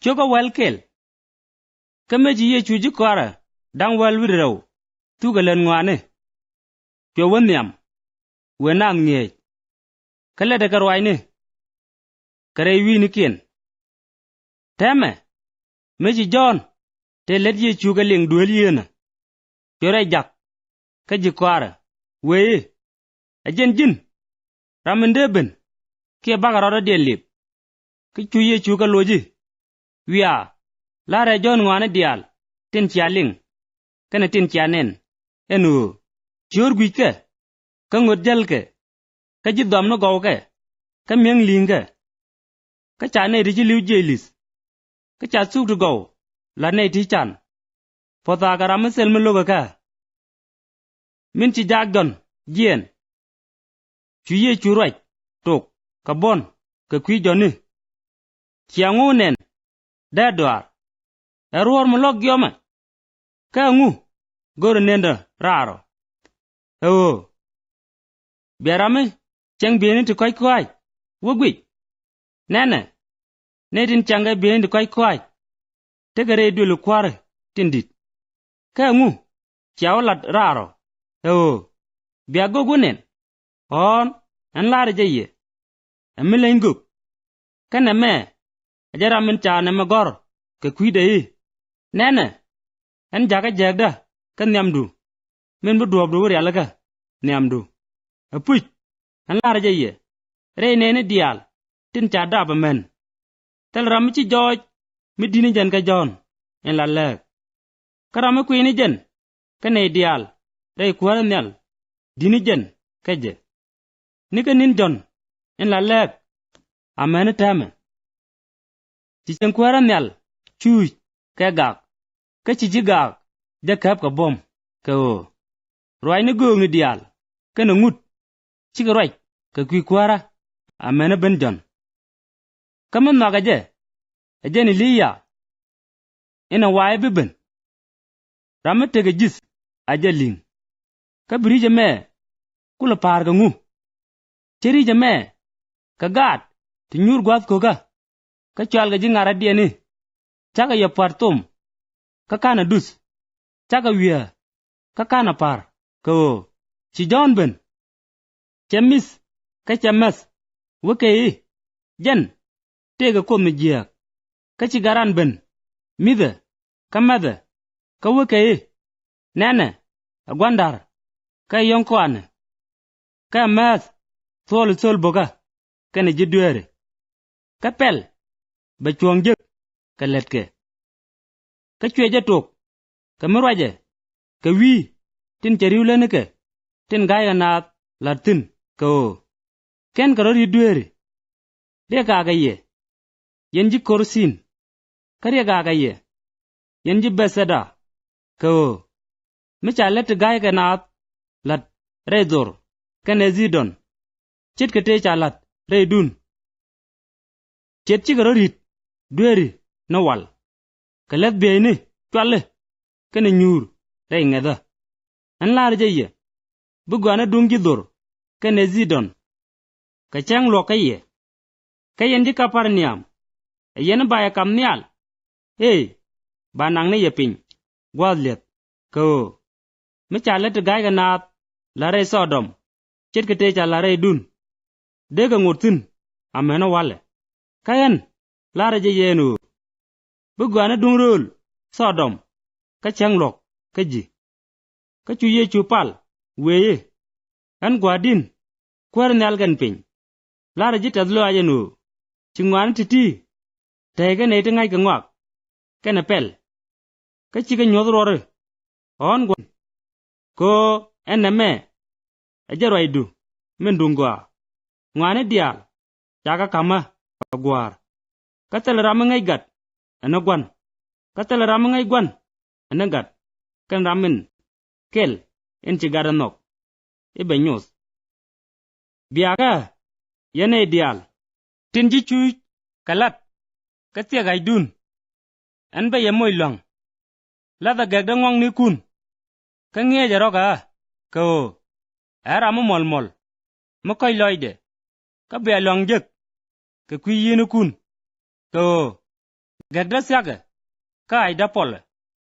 Choka wel kel. Kameji ye chuji kwara. Dang wel wirraw. Tuga len ngwane. Kyo wanyam. Wenam ngej. Kala da karwaine. Kare wi ni kien. Teme. Meji John. Te let ye chuga ling duel yena. Kyo ray jak. Kaji kwara. Weye. Ajen jin. Ramende ben. Kia baga rada de lip. Kichu ye chuga loji. Wia. Lara John ngwane dial. Tin chia ling. Kana tin chia nen. Enu. Chiur gwike. Ka ngot jal ke. Ka jidom no gaw ke. Ka mieng ling ke. Ka cha ne riji liu jelis. Ka cha suk tu gaw. La ne ti chan. Pota ka ramu sel me loga ka. Min chi jak John. Jien. Chu ye chu raj. Tok. Ka bon. Ka kwi John. Chia ngu nen. Da doar. Eruor mo log gyoma. Ka ngu. Goro nenda raro. Oh. Biarame. Chang bieni tu koi kwai. Wugwi. Nene. Netin changa bieni tu koi kwai. Tegare dulu kware. Tindit. Ka ngu. Chiao lat raro. Oh. Biago gunen. On. En lare jaye. Emile inguk. Kana me. Ajara min cha ne magor. Ka kwide yi. Nene. En jaga jagda. Ka nyamdu. Min bu duob du wuri alaka. Nyamdu. Apuch. En lare jaye. Rey nene dial. Tin cha daba men. Tel rami chi George. Mi dini jan ka John. En la leg. Karami kwini jan. Ka ne dial. Rey kuwara nyal. Dini jan. Ka je. Nika nin John. En la leg. Amene teme. Chichen kuwara nyal. Chuj. Ka gak. Ka chiji gak. Jakab ka bom. Ka o. Roi ni gong ni dial. Ka na ngut. Chika roi. Ka kwi kuwara. Amene ben John. Kaman maga je. Aje ni liya. Ina wae biben. Rama tege jis. Aje ling. Ka biri je me. Kula par ka ngu. Cheri je me. Ka gat. Ti nyur gwad koga. Ka chwal ga jingara dieni. Chaka ya partum. Ka kana dus. Chaka wia. Ka kana par. Ka o. Chi John ben. Chemis. Ka chemes. Wake yi. Jen. Tega kom ni jiak. Ka chi garan ben. Mithe. Ka methe. Ka wake yi. Nene. Agwandar. Ka yonkwane. Ka meth. Sol boga. Ka ni jidwere. Ka pel. Ba chuang jek. Ka letke. Ka chwe jatok. Ka mirwaje. Ka wi. Tin chariwle nike. Tin gaya naat. Latin. Ka o. Ken karor yidwere. Ria gaga ye. Yenji korsin. Ka ria gaga ye. Yenji beseda. Ka o. Micha let gaya ka naat. Lat. Rezor. Ka nezidon. Chit ka te cha lat. Redun. Chet chi karor yit. Dwere. Na wal. Ka let beyni. Chwale. Ka na nyur. Rey ngeda. An lar jaye. Bugwana dungi dor. Ka nezidon. Ka chang lo ka ye. Ka yenji kapar niam. Yen baya kam nial. Hey. Ba nang ne ye ping. Gwadlet. Ka o. Micha let gaya ka naat. Lare Sodom. Chit ka te cha lare dun. Dega ngurtin. Amena wale. Kayan. Lare jaye nu. Bugwana dung rol. Sodom. Ka chang lok. Ka ji. Ka chu ye chu pal. Weye. An gwadin. Kwar nyal gan ping. Lara jita dlo aja nu. Chingwan titi. Tega ne te ngai ka ngwak. Ka na pel. Ka chika nyodrore. On gwan. Ko en na me. Aja roi du. Men dungwa. Ngwane dial. Chaka kama. Gwar. Ka tel rama ngai gat. Ana gwan. Ka tel rama ngai gwan. Ana gat. Kan ramin. Kel. En chigara nok. Ibe nyos. Biaka. Yene dial. Tinji chuj. Kalat. Katia gai dun. An ba ye moy long. Lada gagda ngong ni kun. Ka nge jaroka. Ka o. Ara mo mol. Mo koy loyde. Ka be long jek. Ka kwi yinu kun. Ka o. gagda siaga ka ai da pol